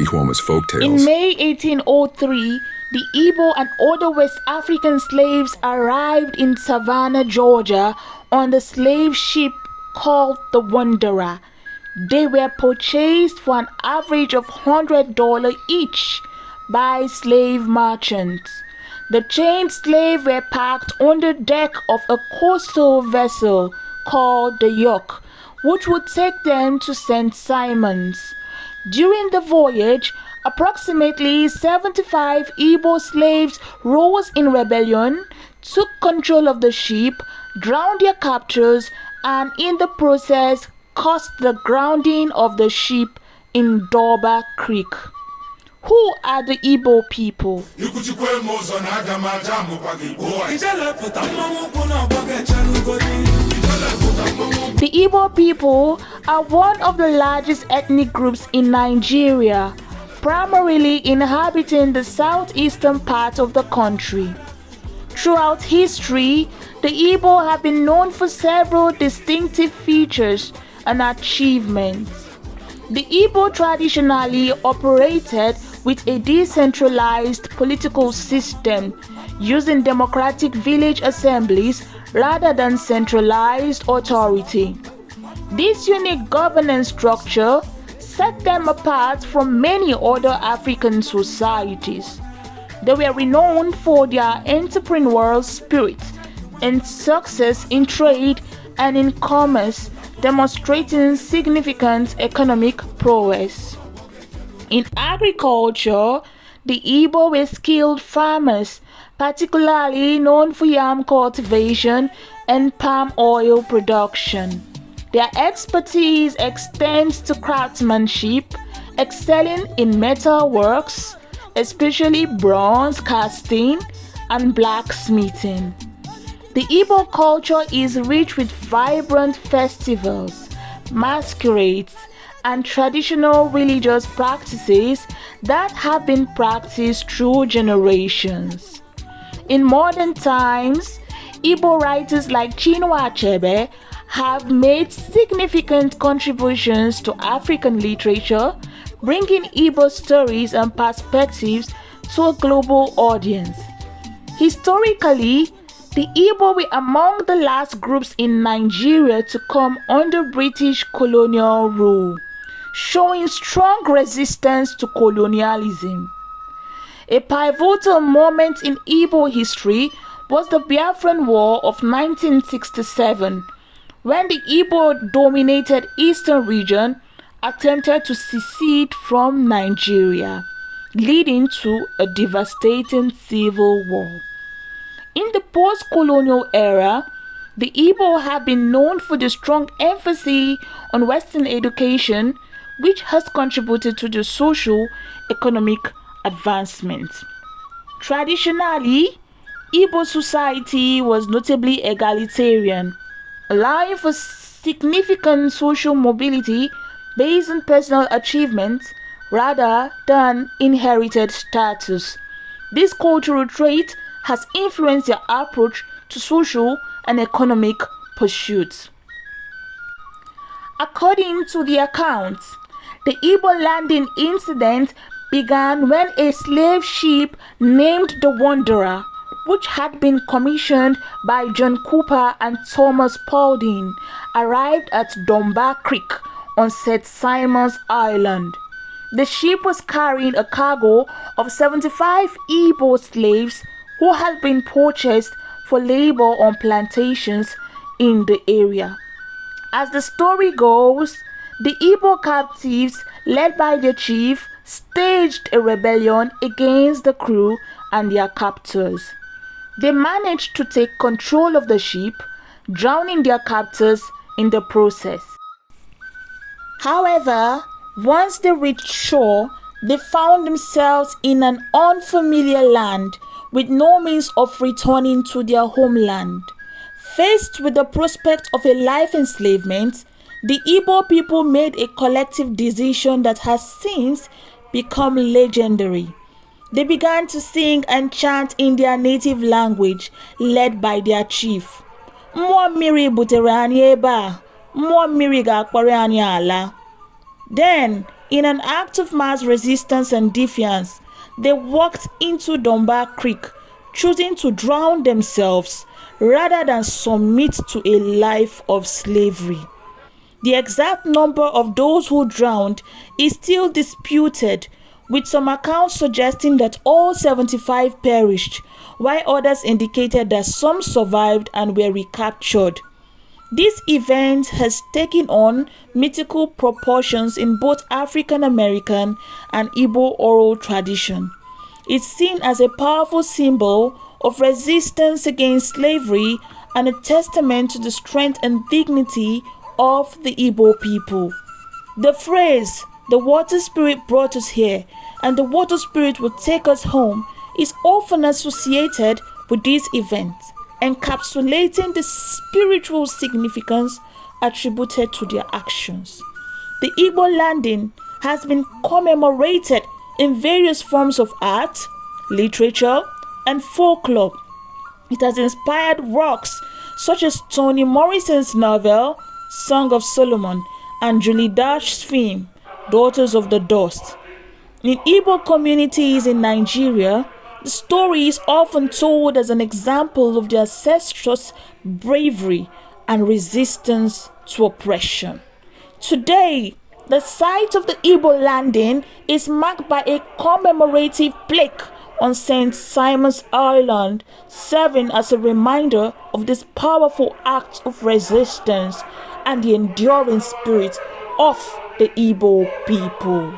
Ihuama's folktales. In May 1803, the Igbo and other West African slaves arrived in Savannah, Georgia on the slave ship called the Wanderer. They were purchased for an average of $100 each by slave merchants. The chained slaves were packed on the deck of a coastal vessel called the York, which would take them to St. Simon's. During the voyage, approximately 75 Igbo slaves rose in rebellion, took control of the ship, drowned their captors, and in the process caused the grounding of the ship in Doba Creek. Who are the Igbo people? The Igbo people are one of the largest ethnic groups in Nigeria, primarily inhabiting the southeastern part of the country. Throughout history, the Igbo have been known for several distinctive features and achievements. The Igbo traditionally operated with a decentralized political system, using democratic village assemblies rather than centralized authority. This unique governance structure set them apart from many other African societies. They were renowned for their entrepreneurial spirit and success in trade and in commerce, demonstrating significant economic prowess. In agriculture, the Igbo were skilled farmers, particularly known for yam cultivation and palm oil production. Their expertise extends to craftsmanship, excelling in metal works, especially bronze casting and blacksmithing. The Igbo culture is rich with vibrant festivals, masquerades, and traditional religious practices that have been practiced through generations. In modern times, Igbo writers like Chinua Achebe have made significant contributions to African literature, bringing Igbo stories and perspectives to a global audience. Historically, the Igbo were among the last groups in Nigeria to come under British colonial rule, showing strong resistance to colonialism. A pivotal moment in Igbo history was the Biafran War of 1967, when the Igbo-dominated eastern region attempted to secede from Nigeria, leading to a devastating civil war. In the post-colonial era, the Igbo have been known for the strong emphasis on Western education, which has contributed to the socio-economic advancement. Traditionally, Igbo society was notably egalitarian, allowing for significant social mobility based on personal achievements rather than inherited status. This cultural trait has influenced their approach to social and economic pursuits. According to the accounts, the Igbo landing incident began when a slave ship named the Wanderer, which had been commissioned by John Cooper and Thomas Paulding, arrived at Domba Creek on St. Simon's Island. The ship was carrying a cargo of 75 Igbo slaves who had been purchased for labor on plantations in the area. As the story goes, the Igbo captives, led by their chief, staged a rebellion against the crew and their captors. They managed to take control of the ship, drowning their captors in the process. However, once they reached shore, they found themselves in an unfamiliar land with no means of returning to their homeland. Faced with the prospect of a life enslavement, the Igbo people made a collective decision that has since become legendary. They began to sing and chant in their native language, led by their chief. Mmụọ mmiri butere anyị ebe a, mmụọ mmiri ga-akpọrọ anyị ala. Then, In an act of mass resistance and defiance, they walked into Dunbar Creek, choosing to drown themselves rather than submit to a life of slavery. The exact number of those who drowned is still disputed, with some accounts suggesting that all 75 perished, while others indicated that some survived and were recaptured. This event has taken on mythical proportions in both African American and Igbo oral tradition. It's seen as a powerful symbol of resistance against slavery and a testament to the strength and dignity of the Igbo people. The phrase, "the water spirit brought us here and the water spirit will take us home," is often associated with this event, encapsulating the spiritual significance attributed to their actions. The Igbo landing has been commemorated in various forms of art, literature, and folklore. It has inspired works such as Toni Morrison's novel, Song of Solomon, and Julie Dash's film, Daughters of the Dust. In Igbo communities in Nigeria, the story is often told as an example of their ancestors' bravery and resistance to oppression. Today, the site of the Igbo landing is marked by a commemorative plaque on St. Simon's Island, serving as a reminder of this powerful act of resistance and the enduring spirit of the Igbo people.